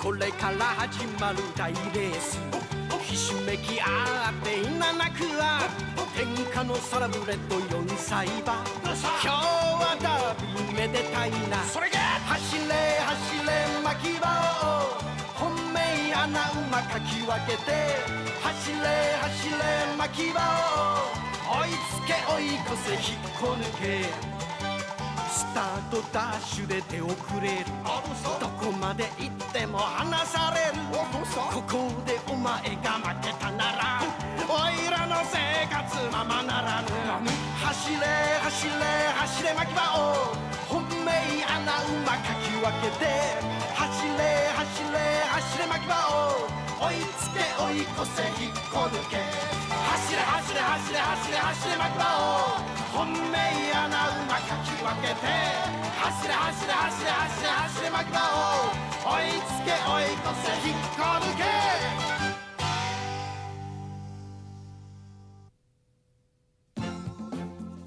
これから始まる大レースひしめき合っていななくは天下のサラブレッド4歳馬今日はダービーめでたいなそれが走れ走れ牧場を本命穴馬かき分けて走れ走れ牧場を追いつけ追い越せ引っこ抜けスタートダッシュで手遅れるどこまで行っても離されるここでお前が負けたならおいらの生活ままならぬ走れ走れ走れ牧場を本命穴馬かき分けて走れ走れ走れ牧場を追いつけ追い越せ引っこ抜け走れ走れ走れ走れ走れ牧場を本命穴馬かき分けて走れ走れ走れ走れ走れ牧場を追いつけ追い越せ引っこ抜け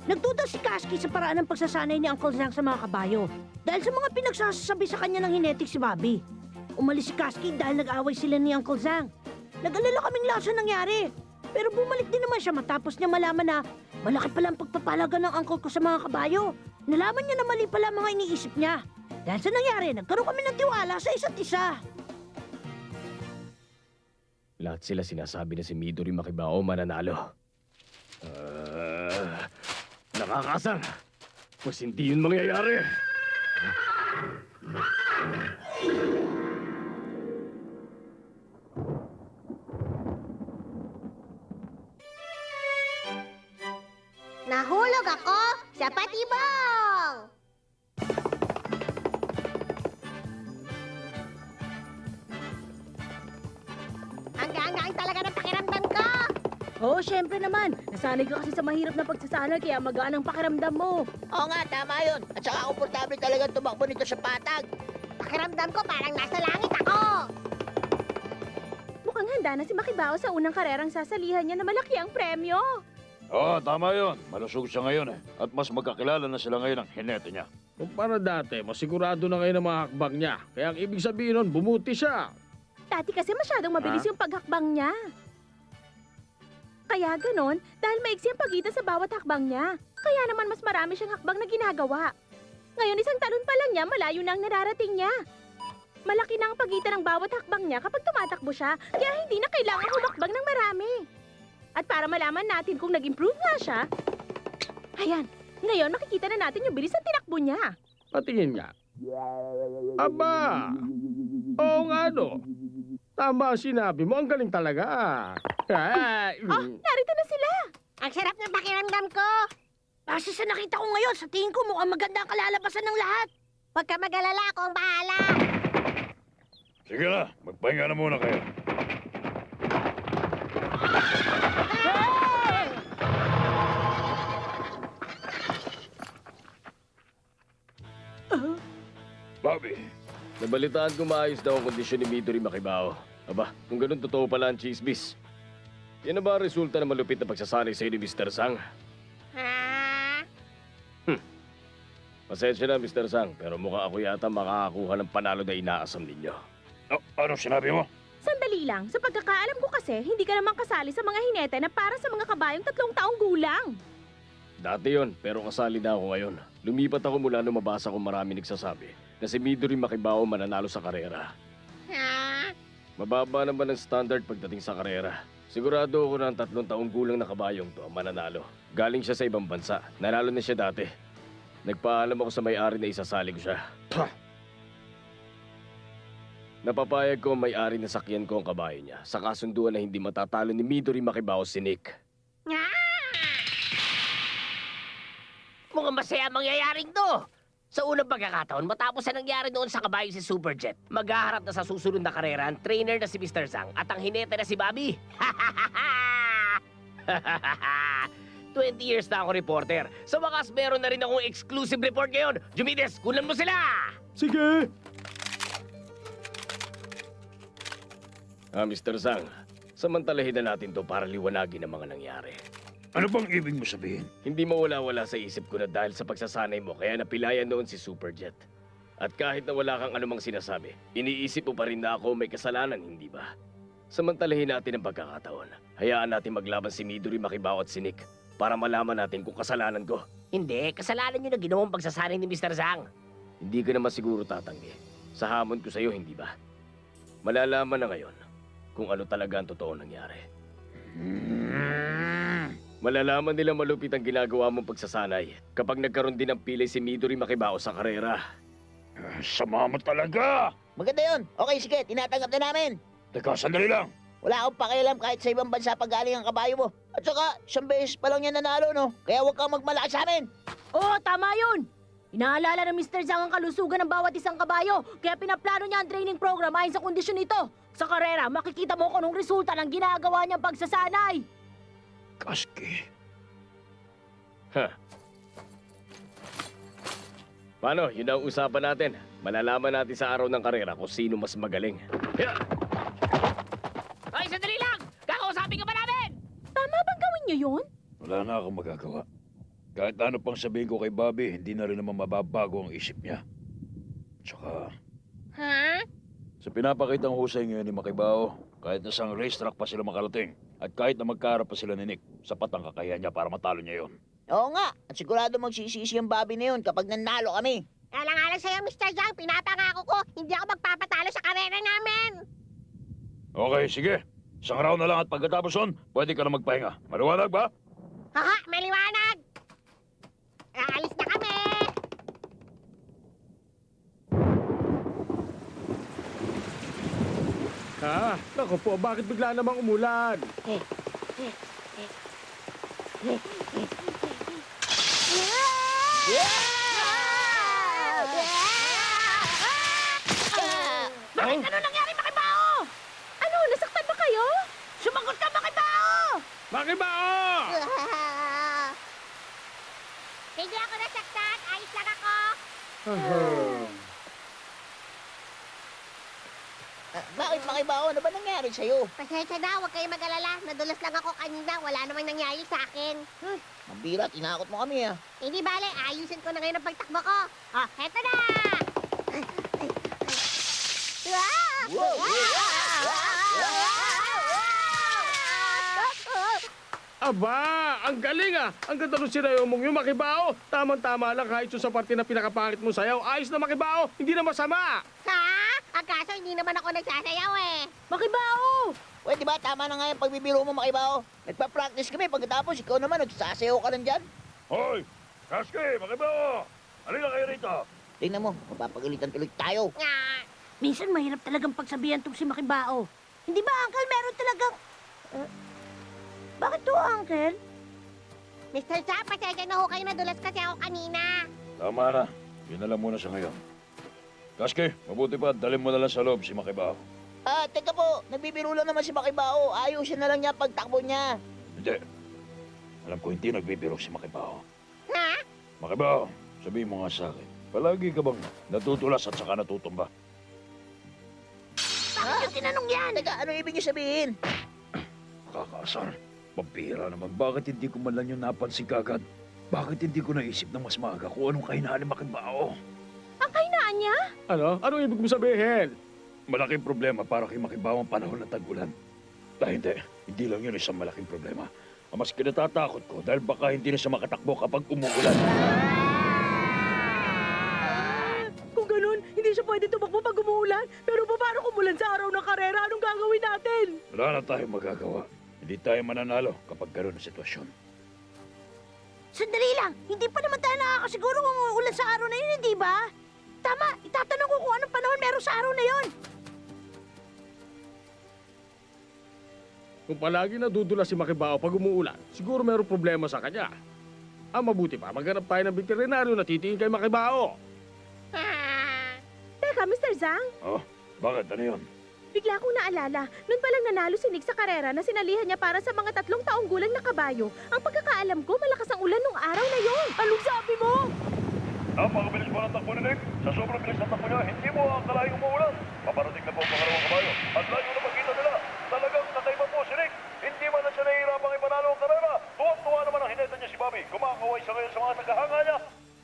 Nagduda si Kasky sa paraan ng pagsasanay ni Uncle Zhang sa mga kabayo dahil sa mga pinagsasabi sa kanya ng hinetic si Bobby. Umalis si Kasky dahil nag-away sila ni Uncle Zhang. Nag-alala kaming lahat sa nangyari. Pero bumalik din naman siya matapos niya malaman na malaki pala ang pagpapalaga ng uncle ko sa mga kabayo. Nalaman niya na mali pala mga iniisip niya. Dahil sa nangyari, nagkaroon kami ng tiwala sa isa't isa. Lahat sila sinasabi na si Midori Makibao mananalo. Nakakasar. Mas hindi yun mangyayari. Nahulog ako sa patibong! Ang gaan-gaan talaga ng pakiramdam ko! Oo, syempre naman. Nasanay ka kasi sa mahirap na pagsasanay kaya magaan ang pakiramdam mo. Oo nga, tama yun. At saka komportable talaga tumakbo nito sa patag. Pakiramdam ko parang nasa langit ako! Mukhang handa na si Makibao sa unang karerang sasalihan niya na malaki ang premyo. Oo, tama yun. Malusog siya ngayon eh. At mas magkakilala na sila ngayon ng hinete niya. Kumpara dati, masigurado na ngayon ang mga hakbang niya. Kaya ang ibig sabihin nun, bumuti siya. Dati kasi masyadong mabilis yung paghakbang niya. Kaya ganon, dahil maiksi ang pagitan sa bawat hakbang niya. Kaya naman mas marami siyang hakbang na ginagawa. Ngayon isang talon pa lang niya, malayo na ang nararating niya. Malaki na ang pagitan ng bawat hakbang niya kapag tumatakbo siya, kaya hindi na kailangan humakbang ng marami. At para malaman natin kung nag-improve nga siya, ayan, ngayon makikita na natin yung bilis ng tinakbo niya. Patingin nga. Aba! Oo nga no. Tama ang sinabi mo, ang galing talaga. Oh, narito na sila! Ang sarap ng pakiramdam ko! Base sa nakita ko ngayon, sa tingin ko mukhang maganda ang kalalabasan ng lahat. Huwag ka mag-alala, ako ang bahala! Sige na, magpahinga na muna kayo. Bobby, Nabalitaan ko maayos daw ang kondisyon ni Midori Makibao. Aba, kung ganun totoo pala ang chismis. Yan na ba ang resulta ng malupit na pagsasanay sa'yo ni Mr. Sang? Ha? Pasensya na, Mr. Sang, pero mukha ako yata makakakuha ng panalo na inaasam ninyo. ano sinabi mo? Sandali lang, sa pagkakaalam ko kasi, hindi ka naman kasali sa mga hinete na para sa mga kabayong 3 taong gulang. Dati yon, pero kasali na ako ngayon. Lumipat ako mula nung mabasa ko marami nagsasabi na si Midori Makibao mananalo sa karera. Ha? Mababa naman ang standard pagdating sa karera. Sigurado ako na ang 3 taong gulang na kabayong to ang mananalo. Galing siya sa ibang bansa. Nanalo na siya dati. Nagpaalam ako sa may-ari na isasali ko siya. Napapayag ko ang may-ari na sakyan ko ang kabayo niya sa kasunduan na hindi matatalo ni Midori Makibao si Nick. Mukhang masaya ang mangyayaring to. Sa unang pagkakataon, matapos na nangyari noon sa kabayo si Superjet, maghaharap na sa susunod na karera ang trainer na si Mr. Zhang at ang hinete na si Bobby. 20 years na ako reporter. Sa wakas, meron na rin akong exclusive report ngayon. Jumides, kunan mo sila! Sige! Mr. Zhang, samantalahin na natin to para liwanagin ang mga nangyari. Ano bang ibig mo sabihin? Hindi mawala-wala sa isip ko na dahil sa pagsasanay mo kaya napilayan noon si Superjet. At kahit na wala kang anumang sinasabi, iniisip mo pa rin na ako may kasalanan, hindi ba? Samantalahin natin ang pagkakataon. Hayaan natin maglaban si Midori Makibao at si Nick para malaman natin kung kasalanan ko. Hindi, kasalanan nyo na ginawang pagsasanay ni Mr. Zhang. Hindi ka naman siguro tatanggi. Sa hamon ko sa'yo, hindi ba? Malalaman na ngayon kung ano talaga ang totoo nangyari. Malalaman nila malupit ang ginagawa mong pagsasanay kapag nagkaroon din ng pilay si Midori Makibao sa karera. Sama mo talaga! Maganda yun. Okay, sige, tinatanggap na namin. Teka, sandali lang. Wala akong pakialam kahit sa ibang bansa pag galing ang kabayo mo. At saka, isang beses pa lang yan nanalo, no? Kaya huwag kang magmalaki sa amin. Oo, tama yun! Inaalala ng Mr. Zhang ang kalusugan ng bawat isang kabayo, kaya pinaplano niya ang training program ayon sa kondisyon nito. Sa karera, makikita mo kung anong resulta ng ginagawa niyang pagsasanay. Kaski. Paano? Yun ang usapan natin. Malalaman natin sa araw ng karera kung sino mas magaling. Ay, sandali lang! Kakausapin ka ba namin? Tama bang gawin niyo yun? Wala na akong magagawa. Kahit ano pang sabihin ko kay Bobby, hindi na rin naman mababago ang isip niya. Tsaka, Ha? sa pinapakitang husay ngayon ni Makibao, kahit na sang racetrack pa sila makarating, at kahit na magkaharap pa sila ni Nick, sapat ang kakayahan niya para matalo niya yon. Oo nga, at sigurado magsisisi ang Bobby na yun kapag nanalo kami. Alang-alang sa'yo, Mr. Zhang, pinapangako ko, hindi ako magpapatalo sa karera namin. Okay, sige. Isang round na lang at pagkatapos nun, pwede ka na magpahinga. Maliwanag ba? Haha, maliwanag! Aalis na kami! Naku po, bakit bigla namang umulan? Bakit ano nangyari, Makibao? Ano, nasaktan ba kayo? Sumagot ka, Makibao! Makibao! Hindi ako nasaktan, ayos lang ako. Bakit Makibao? Ano ba nangyari sa'yo? Pasensya na, huwag kayo mag-alala. Nadulas lang ako kanina, wala namang nangyari sa akin. Mambira, tinakot mo kami ah. Hindi bale, ayusin ko na ngayon ang pagtakbo ko. Oh, heto na! Aba, ang galing ah! Ang ganda nung sinayaw mong yung Makibao. Tamang-tama lang kahit yung sa parte na pinakapangit mo sayaw. Ayos na Makibao, hindi na masama. Ha? Ang kaso, hindi naman ako nagsasayaw eh. Makibao! Pwede ba? Tama na nga yung pagbibiro mo, Makibao. Nagpa-practice kami pagkatapos ikaw naman nagsasayaw ka lang dyan. Hoy! Kaski! Makibao! Halina kayo rito! Tingnan mo, mapapagalitan tuloy tayo. Nga. Minsan mahirap talagang pagsabihan tong si Makibao. Hindi ba, Uncle, meron talagang... bakit to, Uncle? Mr. Cha, pasensya na ho kayo, nadulas kasi ako kanina. Tama na. Yun na lang muna sa ngayon. Kaski, mabuti pa, dalhin mo na lang sa loob si Makibao. Ah, teka po, nagbibiro lang naman si Makibao. Ayusin na lang niya pagtakbo niya. Hindi. Alam ko hindi nagbibiro si Makibao. Ha? Makibao, sabihin mo nga sa akin, palagi ka bang natutulas at saka natutumba? Bakit yung tinanong yan? Teka, ano ibig niyo sabihin? Kakasar. Pambira naman, bakit hindi ko man lang yung napansin kagad? Bakit hindi ko naisip na mas maaga kung anong kahinaan ni Makibao? Ang kahinaan niya? Ano? Anong ibig mo sabihin? Malaking problema para kay Makibao ang panahon ng tag-ulan. Dahil hindi lang yun isang malaking problema. Ang mas kinatatakot ko dahil baka hindi na siya makatakbo kapag umuulan. Kung ganun, hindi siya pwede tumakbo pag umuulan. Pero paano kung umulan sa araw ng karera? Anong gagawin natin? Wala na tayong magagawa. Hindi tayo mananalo kapag gano'n ang sitwasyon. Sandali lang, hindi pa naman tayo nakakasiguro kung uulan sa araw na yun, hindi ba? Tama, itatanong ko kung anong panahon meron sa araw na yun. Kung palagi nadudula si Makibao pag umuulan, siguro mayroong problema sa kanya. Ang mabuti pa, maghanap tayo ng veterinaryo na titingin kay Makibao. Teka, Mr. Zhang, Oh, bakit? Ano yun? bigla kong naalala, noon palang nanalo si Nick sa karera na sinalihan niya para sa mga 3 taong gulang na kabayo. Ang pagkakaalam ko, malakas ang ulan nung araw na yon. Anong sabi mo? Napakabilis mo ng takbo ni Nick. Sa sobrang bilis ng takbo niya, hindi mo akalaing umuulan. Paparating na po ang pangalawang kabayo. At layo na pagkita nila. Talagang kakaiba po si Nick. Hindi man na siya nahihirapang ipanalo ang karera. Tuwang-tuwa naman ang hineta niya si Bobby. Kumakaway siya ngayon sa mga tagahanga niya.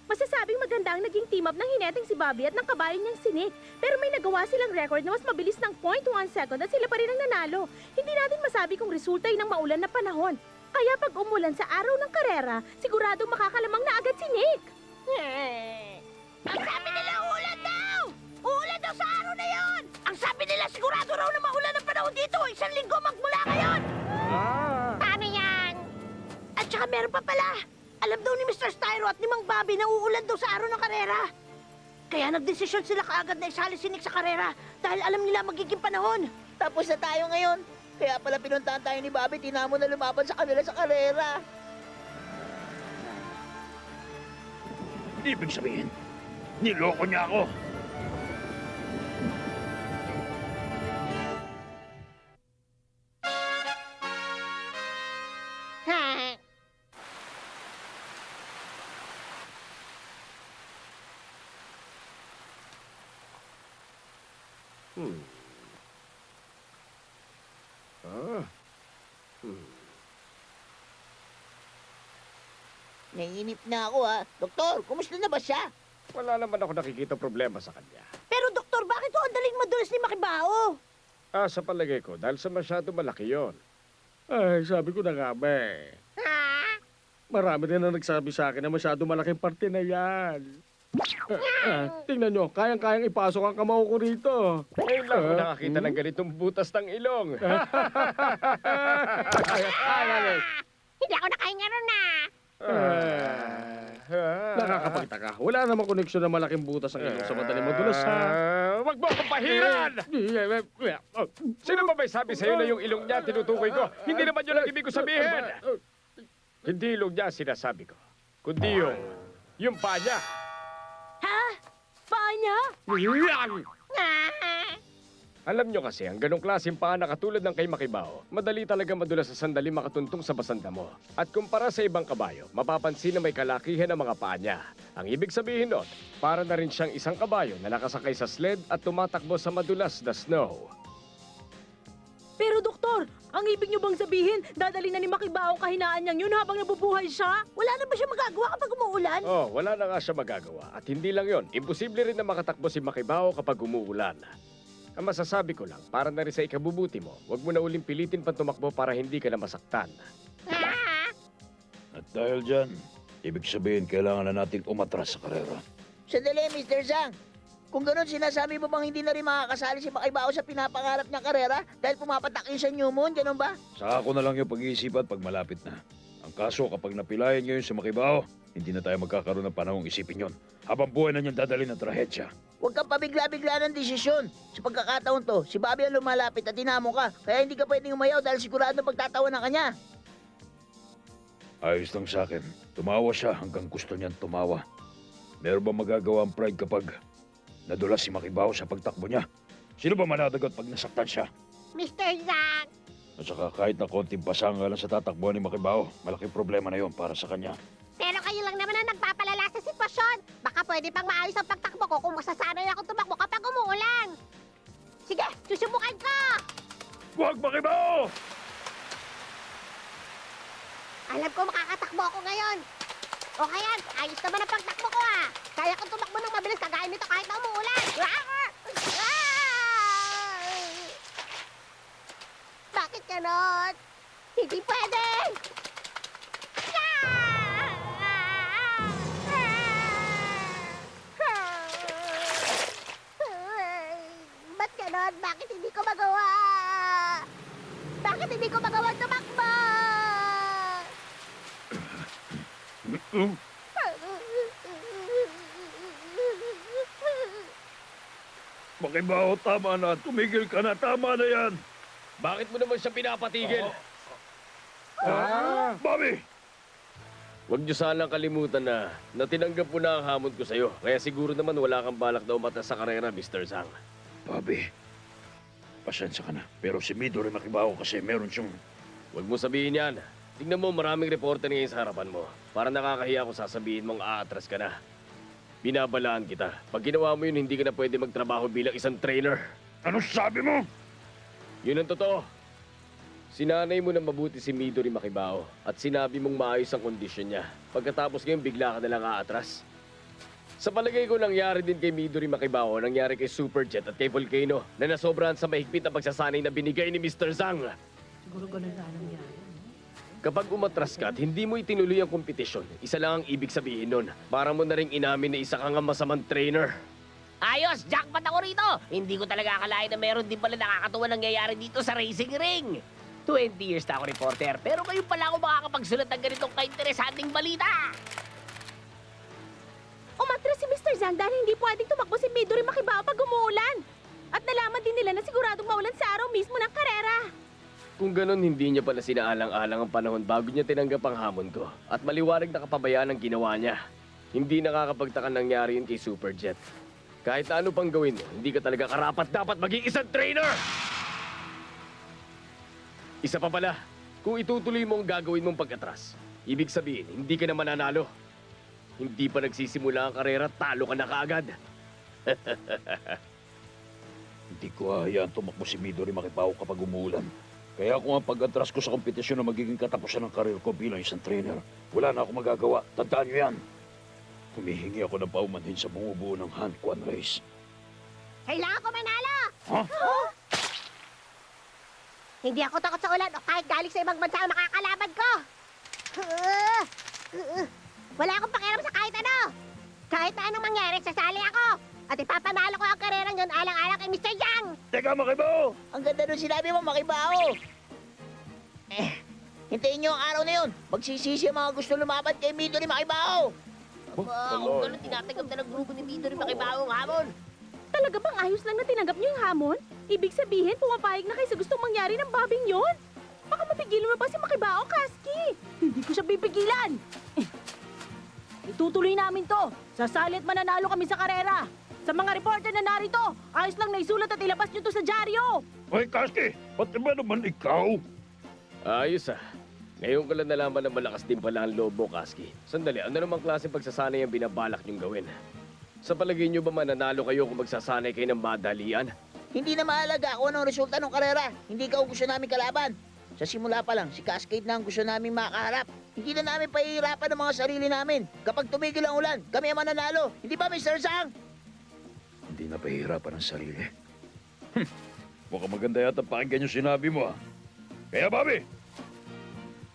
Masasabing maganda ang naging team up ng hineting si Bobby at ng kabayo niyang si Nick. Pero may nagawa silang record na mas mabilis ng 0.1 second at sila pa rin ang nanalo. Hindi natin masabi kung resulta yun ng maulan na panahon. Kaya pag umulan sa araw ng karera, siguradong makakalamang na agad si Nick. Ang sabi nila uulan daw! Uulan daw sa araw na yon! Ang sabi nila sigurado raw na maulan ang panahon dito! 1 linggo magmula ngayon! Paano yan? At saka meron pa pala! Alam daw ni Mr. Styro at ni Mang Bobby na uulan daw sa araw ng karera. Kaya nagdesisyon sila kaagad na isali si Nick sa karera dahil alam nila magiging panahon. Tapos na tayo ngayon. Kaya pala pinuntahan tayo ni Bobby, tinamo na lumaban sa kanila sa karera. Ibig sabihin, niloko niya ako. Ha? Naiinip na ako ha. Doktor, kumusta na ba siya? Wala naman ako nakikita problema sa kanya. Pero doktor, bakit ang daling madulas ni Makibao? Sa palagay ko, dahil sa masyado malaki yon. Ay, sabi ko na nga ba eh. Ha? Marami rin na nagsabi sa akin na masyado malaking parte na yan. Tingnan nyo, kayang-kayang ipasok ang kamao ko rito. Ngayon lang ako nakakita ng ganitong butas ng ilong. Hindi ako nakahinga ron na. Nakakapagtaka. Wala namang koneksyon na malaking butas ang ilong sa madaling madulas, ha? Wag mo akong pahiran! Sino ba may sabi sa'yo na yung ilong niya tinutukoy ko? Hindi naman yun ang ibig ko sabihin. Hindi ilong niya sinasabi ko, kundi yung paa niya. Ha? Paa niya? Alam nyo kasi, ang ganong klaseng paa na katulad ng kay Makibao, madali talaga madulas sa sandali makatuntong sa basanda mo. At kumpara sa ibang kabayo, mapapansin na may kalakihan ang mga paa niya. Ang ibig sabihin nun, para na rin siyang isang kabayo na nakasakay sa sled at tumatakbo sa madulas na snow. Pero doktor, ang ibig niyo bang sabihin, dadali na ni Makibao kahinaan niyang yun habang nabubuhay siya? Wala na ba siya magagawa kapag umuulan? Oh, wala na nga siya magagawa. At hindi lang yon, imposible rin na makatakbo si Makibao kapag umuulan. Ang masasabi ko lang, para na rin sa ikabubuti mo, huwag mo na uling pilitin pang tumakbo para hindi ka na masaktan. At dahil dyan, ibig sabihin kailangan na nating umatras sa karera. Sandali, Mr. Zhang. Kung ganun, sinasabi mo bang hindi na rin makakasali si Makibao sa pinapangarap niyang karera dahil pumapatak yun sa New Moon, ganun ba? Saka ko na lang yung pag-iisipan pag malapit na. Ang kaso, kapag napilayan ngayon si Makibao, hindi na tayo magkakaroon ng panahong isipin yon. Habang buhay na niyang dadalhin ng trahedya. Huwag kang pabigla-bigla ng desisyon. Sa pagkakataon to, si Bobby ang lumalapit at tinamo ka. Kaya hindi ka pwedeng umayaw dahil sigurado pagtatawanan ka niya. Ayos lang sa akin. Tumawa siya hanggang gusto niyang tumawa. Meron ba magagawa ang pride kapag nadulas si Makibao sa pagtakbo niya? Sino ba manadagot pag nasaktan siya? Mr. Zang, At saka kahit na konting pasanga lang sa tatakbo ni Makibao, malaking problema na yon para sa kanya. pero kayo lang naman ang nagpapalala sa sitwasyon. Baka pwede pang maayos ang pagtakbo ko kung masasanay ako tumakbo kapag umuulan. Sige, susubukan ko! Huwag Makibao! Alam ko makakatakbo ako ngayon. O kaya, ayos naman ang pagtakbo ko ah. Kaya kong tumakbo ng mabilis kagaya nito kahit na umuulan. Bakit ganon? Hindi pwede! Ba't ganon? Bakit hindi ko magawa? Bakit hindi ko magawa tumakbo? Makibao, tama na. Tumigil ka na. Tama na yan. Bakit mo naman siya pinapatigil? Bobby! Huwag niyo sanang kalimutan na tinanggap mo na ang hamon ko sa'yo. Kaya siguro naman wala kang balak na umatras sa karera, Mr. Zhang. Bobby, pasensya ka na. Pero si Midori Makibao kasi meron siyang... Huwag mo sabihin yan. Tingnan mo, maraming reporter ngayon sa harapan mo. Para nakakahiya kung sasabihin mong aatras ka na. Binabalaan kita. Pag ginawa mo yun, hindi ka na pwede magtrabaho bilang isang trainer. Ano sabi mo? Yun ang totoo. Sinanay mo na mabuti si Midori Makibao at sinabi mong maayos ang kondisyon niya. Pagkatapos ngayon, bigla ka nalang aatras. Sa palagay ko nangyari din kay Midori Makibaho, nangyari kay Superjet at kay Volcano na nasobrahan sa mahigpit na pagsasanay na binigay ni Mr. Zhang. Siguro ganun na nangyari. Kapag umatras ka at hindi mo itinuloy ang kompetisyon, isa lang ang ibig sabihin nun. Para mo na ring inamin na isa kang masamang trainer. Ayos! Jackpot ako rito! Hindi ko talaga akalain na meron din pala nakakatuwa nangyayari dito sa racing ring. 20 years na ako reporter, pero ngayon pala ako makakapagsulat ng ganitong kainteresanteng balita. Umatras si Mr. Zhang dahil hindi pwedeng tumakbo si Midori Makibaho pag umuulan. At nalaman din nila na siguradong maulan sa araw mismo ng karera. Kung ganun, hindi niya pala sinaalang-alang ang panahon bago niya tinanggap ang hamon ko. At maliwanag na kapabayaan ang ginawa niya. Hindi nakakapagtaka nangyari yun kay Superjet. Kahit ano pang gawin mo, hindi ka talaga karapat dapat maging isang trainer! Isa pa pala, kung itutuloy mo ang gagawin mong pagkatras, ibig sabihin, hindi ka na mananalo. Hindi pa nagsisimula ang karera, talo ka na kaagad. Hindi ko hahayaan tumakbo si Midori Makibaho kapag umuulan. Kaya kung ang pag-atras ko sa kompetisyon na magiging katapusan ng karir ko bilang isang trainer, wala na akong magagawa. Tandaan niyo yan. Humihingi ako ng paumanhin sa bumubuo ng Han Quan Race. Kailangan ko manalo! Huh? Hindi ako takot sa ulan o kahit galing sa ibang bansa ang makakalaban ko. Wala akong pakialam sa kahit ano. Kahit na anong mangyari, sasali ako. At ipapanalo ko ang karerang yun alang-alang kay Mr. Yang. Teka, Makibaho! Ang ganda nung sinabi mo, Makibaho. Hintayin niyo ang araw na yun. Magsisisi ang mga gusto lumaban kay Midori Makibaho. Kung gano'n tinatanggap na ng grupo ni Midori Makibaho ang hamon. Talaga bang ayos lang na tinanggap niyo yung hamon? Ibig sabihin, pumapayag na kayo sa gustong mangyari ng babing yon? Baka mapigilan mo pa si Makibaho, Kasky. Hindi ko siya pipigilan. Itutuloy namin to. Sasali at mananalo kami sa karera. Sa mga reporter na narito, ayos lang na isulat at ilabas niyo to sa dyaryo. Hoy, Kasky! Pati ba naman ikaw? Ayos ah. Ngayon ko lang nalaman na malakas din pala ang loob mo, Kasky. Sandali, ano namang klase pagsasanay ang binabalak niyong gawin? Sa palagay niyo ba mananalo kayo kung magsasanay kayo ng madalian? Hindi na mahalaga kung anong resulta ng karera. Hindi ka gusto namin kalaban. Sa simula pa lang, si Cascade na ang gusto namin makaharap. Hindi na namin pahihirapan ang mga sarili namin. Kapag tumigil ang ulan, kami ang mananalo. Hindi ba, Mr. Zhang? Hindi na pahihirapan ang sarili. Mukhang maganda yata pakinggan yung sinabi mo, ah. Kaya, Bobby!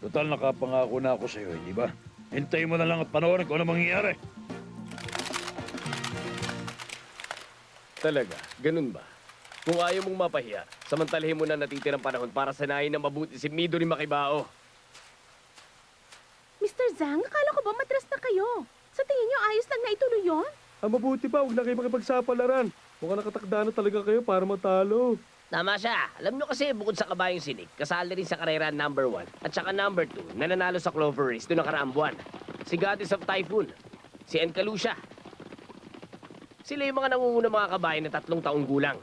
Total, nakapangako na ako sa'yo, hindi ba? Hintayin mo na lang at panoorin kung ano mangyayari. Talaga, ganun ba? Kung ayaw mong mapahiya, samantalahin mo na natitirang panahon para sanayin na mabuti si Midori Makibaho. Mr. Zhang, akala ko ba matras na kayo? Sa tingin niyo ayos lang na ituloy yon? Mabuti pa, huwag na kayo makipagsapalaran. Mukhang nakatakda na talaga kayo para matalo. Tama siya. Alam nyo kasi, bukod sa kabayong sinig, kasali rin sa karera number 1 at saka number 2 na nanalo sa Clover Race noong nakaraang buwan. Si Goddess of Typhoon, si Enkalusha. Sila yung mga nangunguna mga kabayan na 3 taong gulang.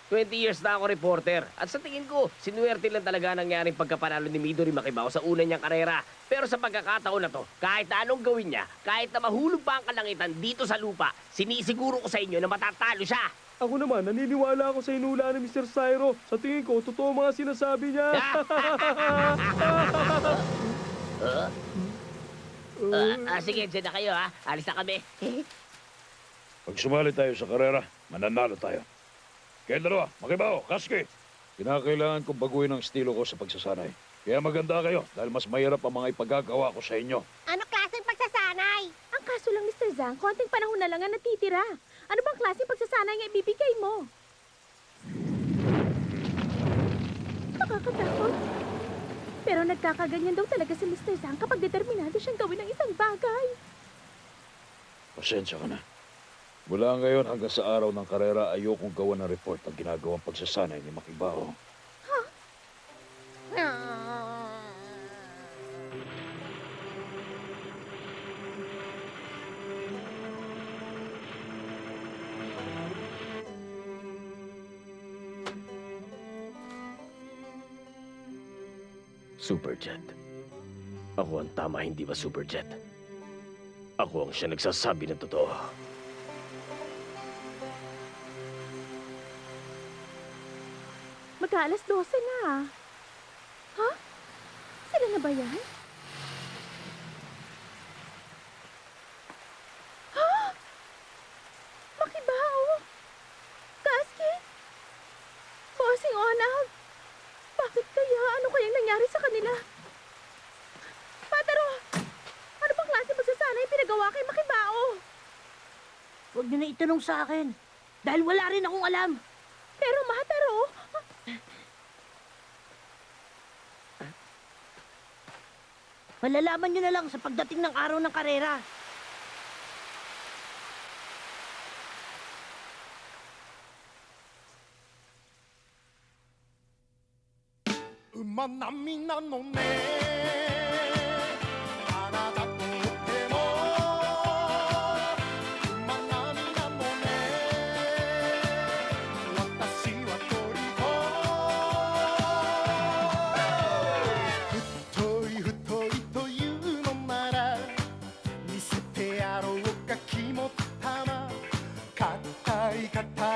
20 years na ako reporter. At sa tingin ko, sinuwerte lang talaga nangyaring pagkapanalo ni Midori Makibaho sa una niyang karera. Pero sa pagkakataon na to, kahit na anong gawin niya, kahit na mahulog pa ang kalangitan dito sa lupa, sinisiguro ko sa inyo na matatalo siya. Ako naman, naniniwala ako sa inula ni Mr. Cyro. Sa tingin ko, totoo mga sinasabi niya. Sige, dyan na kayo ha. Alis na kami. Pag sumali tayo sa karera, mananalo tayo. Kaya dalawa, Makibaho, Kasky. Kinakailangan kong baguhin ang estilo ko sa pagsasanay. Kaya maganda kayo dahil mas mahirap ang mga ipagagawa ko sa inyo. Ano klaseng pagsasanay? Ang kaso lang, Mr. Zhang, konting panahon na lang ang natitira. Ano bang klaseng pagsasanay nga ibibigay mo? Nakakatakot. Pero nagkakaganyan daw talaga si Mr. Zhang kapag determinado siyang gawin ang isang bagay. Pasensya ka na. Mula ngayon hanggang sa araw ng karera, ayokong gawa ng report ang ginagawang pagsasanay ni Makibaho. Superjet. Ako ang tama, hindi ba Superjet? Ako ang siya nagsasabi ng totoo. Mag-aalas 12 na. Ha? Sila na ba yan? nyo na itanong sa akin. Dahil wala rin akong alam. Pero Mataro, Malalaman nyo na lang sa pagdating ng araw ng karera.馬並みなのねあなたとっても馬並みなのね私は鳥太いというのなら見せてやろうか肝っ玉硬い硬い